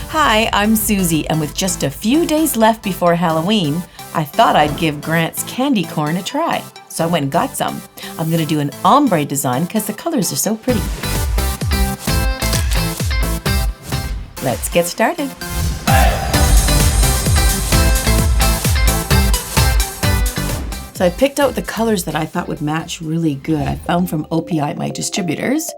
Hi, I'm Suzie, and with just a few days left before Halloween, I thought I'd give Grant's candy corn a try. So I went and got some. I'm going to do an ombre design because the colors are so pretty. Let's get started. So I picked out the colors that I thought would match really good. I found from OPI, my distributors.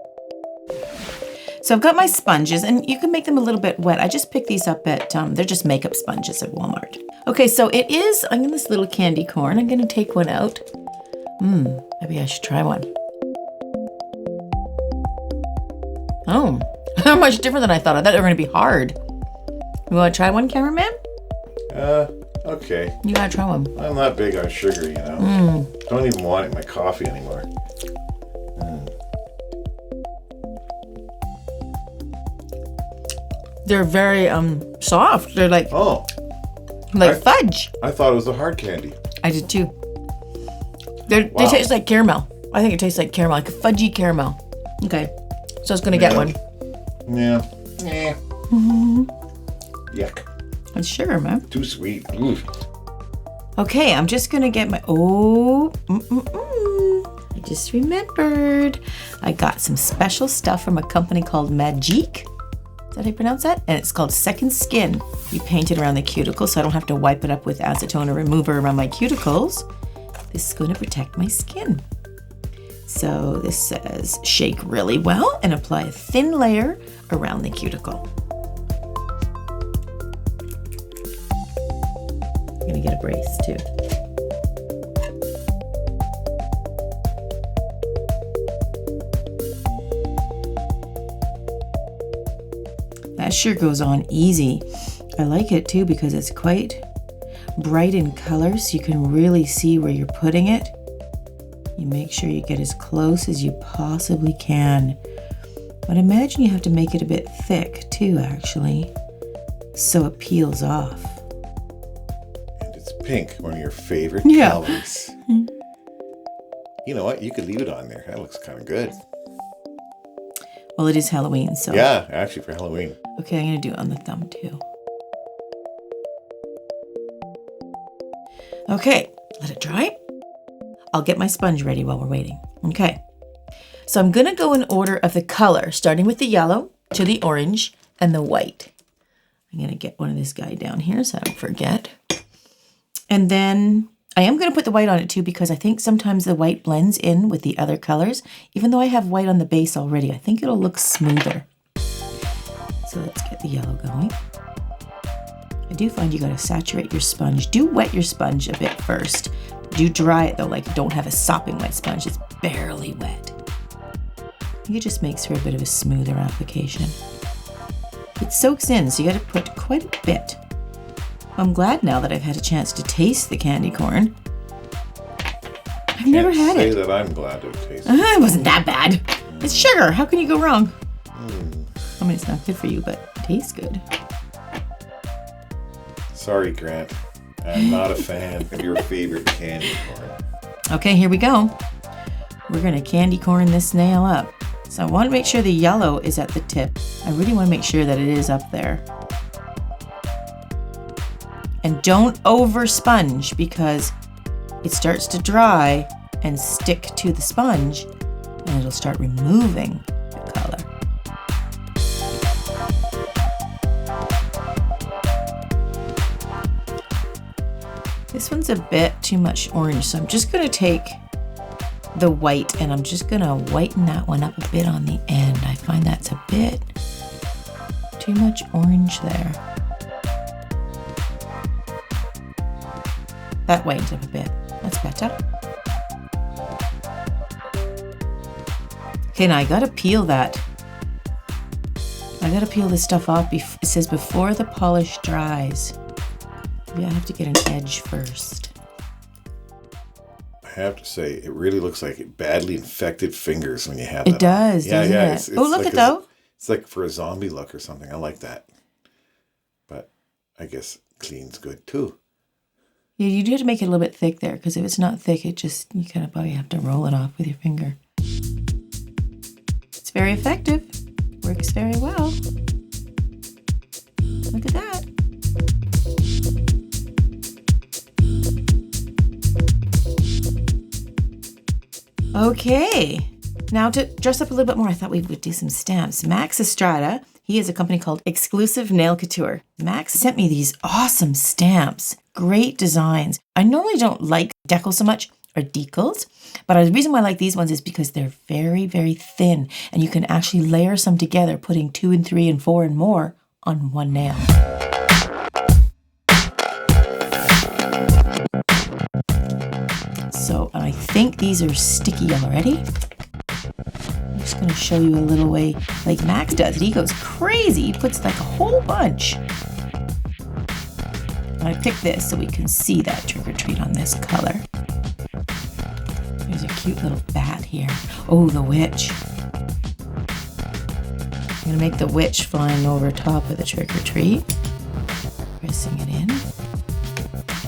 So I've got my sponges, and you can make them a little bit wet. I just picked these up at, they're just makeup sponges at Walmart. Okay, so I'm in this little candy corn. I'm gonna take one out. Maybe I should try one. Oh, how much different than I thought. I thought they were gonna be hard. You wanna try one, cameraman? Okay. You gotta try one. I'm not big on sugar, you know. Don't even want it in my coffee anymore. They're very soft. They're like fudge. I thought it was a hard candy. I did too. They taste like caramel. I think it tastes like caramel, like a fudgy caramel. Okay, so I was gonna get one. Yeah. Yuck. It's sugar, man. Too sweet. Ooh. Okay, I'm just gonna get my, I just remembered. I got some special stuff from a company called Magique. Is that how you pronounce that? And it's called SecondSkin. You paint it around the cuticle so I don't have to wipe it up with acetone or remover around my cuticles. This is going to protect my skin. So this says shake really well and apply a thin layer around the cuticle. I'm gonna get a brace too. That sure goes on easy. I like it too because it's quite bright in color, so you can really see where you're putting it. You make sure you get as close as you possibly can. But imagine you have to make it a bit thick too, actually, so it peels off. And it's pink, one of your favorite colors. You know what? You could leave it on there. That looks kind of good. Well, it is Halloween, so. Yeah, actually for Halloween. Okay, I'm gonna do it on the thumb too. Okay, let it dry. I'll get my sponge ready while we're waiting. Okay, so I'm gonna go in order of the color, starting with the yellow to the orange and the white. I'm gonna get one of this guy down here so I don't forget. And then I am gonna put the white on it too because I think sometimes the white blends in with the other colors. Even though I have white on the base already, I think it'll look smoother. So let's get the yellow going. I do find you gotta saturate your sponge. Do wet your sponge a bit first. Do dry it though, like don't have a sopping wet sponge. It's barely wet. I think it just makes for a bit of a smoother application. It soaks in, so you gotta put quite a bit. I'm glad now that I've had a chance to taste the candy corn. I've never had it. Say that I'm glad to taste it. It wasn't that bad. It's sugar. How can you go wrong? I mean, it's not good for you, but it tastes good. Sorry, Grant. I'm not a fan of your favorite candy corn. Okay, here we go. We're gonna candy corn this nail up. So I want to make sure the yellow is at the tip. I really want to make sure that it is up there. And don't over sponge because it starts to dry and stick to the sponge and it'll start removing the color. This one's a bit too much orange, so I'm just gonna take the white and I'm just gonna whiten that one up a bit on the end. I find that's a bit too much orange there. That whitens up a bit. That's better. Okay, now I gotta peel that. I gotta peel this stuff off. It says before the polish dries. Maybe I have to get an edge first. I have to say, it really looks like badly infected fingers when you have that. It does, doesn't it? It's Oh, look like at that. It's like for a zombie look or something. I like that. But I guess clean's good too. Yeah, you do have to make it a little bit thick there because if it's not thick, you kind of probably have to roll it off with your finger. It's very effective. Works very well. Look at that. Okay, now to dress up a little bit more, I thought we would do some stamps. Max Estrada, he has a company called Exclusive Nail Couture. Max sent me these awesome stamps, great designs. I normally don't like decals so much, or decals, but the reason why I like these ones is because they're very, very thin, and you can actually layer some together, putting 2 and 3 and 4 and more on one nail. So I think these are sticky already. I'm just going to show you a little way like Max does it. He goes crazy. He puts like a whole bunch. And I picked this so we can see that trick or treat on this color. There's a cute little bat here. Oh, the witch. I'm going to make the witch flying over top of the trick or treat. Pressing it in.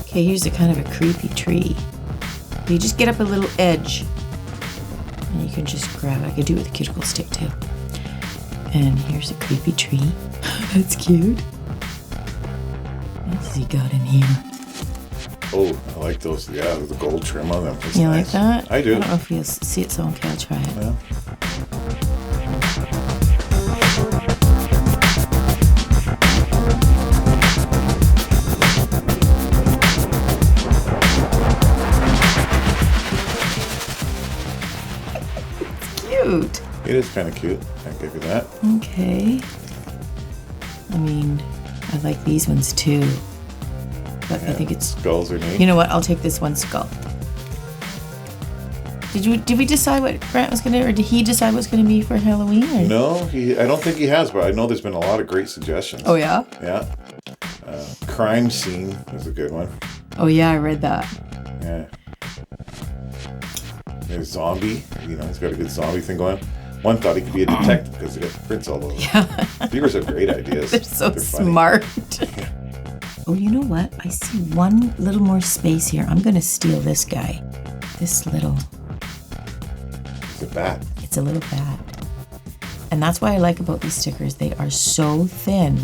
Okay, here's a kind of a creepy tree. You just get up a little edge and you can just grab it. I could do it with a cuticle stick too. And here's a creepy tree. That's cute. What has he got in here? Oh, I like those. Yeah, the gold trim on them. That's you nice. Like that? I do. I don't know if you'll see it, so okay, I'll try it. Yeah. Cute. It is kind of cute. I give you that. Okay. I mean, I like these ones too. But yeah, I think it's... Skulls are neat. You know what? I'll take this one skull. Did we decide what Grant was going to... Or did he decide what was going to be for Halloween? Or? No, I don't think he has, but I know there's been a lot of great suggestions. Oh, yeah? Yeah. Crime scene is a good one. Oh, yeah, I read that. Yeah. There's zombie. You know, he's got a good zombie thing going. One thought he could be a detective because he got prints all over. Yeah. Viewers have great ideas. They're so smart. Yeah. Oh, you know what? I see one little more space here. I'm going to steal this guy. This little... It's a bat. It's a little bat. And that's what I like about these stickers. They are so thin.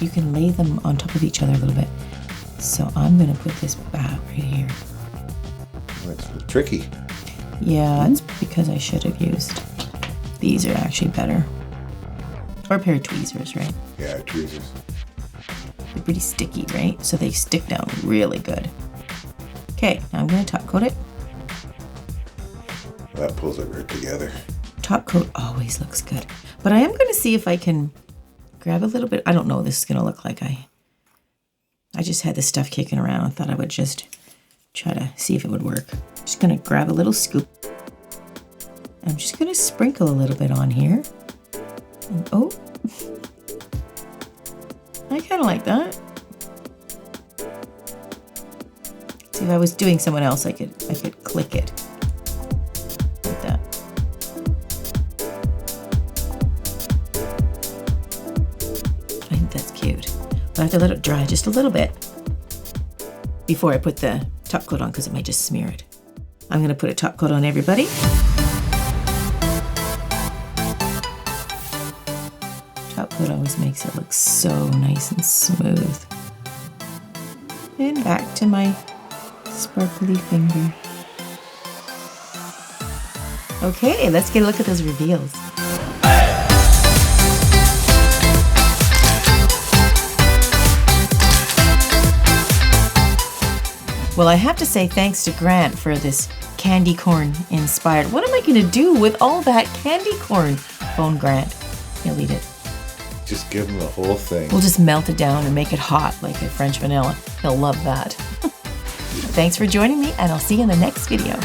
You can lay them on top of each other a little bit. So I'm going to put this bat right here. That's tricky. Yeah, it's because I should have used... These are actually better. Or a pair of tweezers, right? Yeah, tweezers. They're pretty sticky, right? So they stick down really good. Okay, now I'm going to top coat it. That pulls it right together. Top coat always looks good. But I am going to see if I can grab a little bit. I don't know what this is going to look like. I just had this stuff kicking around. I thought I would just try to see if it would work. Just going to grab a little scoop. I'm just going to sprinkle a little bit on here. And, oh. I kind of like that. See, if I was doing someone else, I could click it. Like that. I think that's cute. But I have to let it dry just a little bit before I put the top coat on because it might just smear it. I'm going to put a top coat on everybody. Top coat always makes it look so nice and smooth. And back to my sparkly finger. Okay, let's get a look at those reveals. Well, I have to say thanks to Grant for this candy corn inspired. What am I going to do with all that candy corn? Phone Grant. He'll eat it. Just give him the whole thing. We'll just melt it down and make it hot like a French vanilla. He'll love that. Thanks for joining me, and I'll see you in the next video.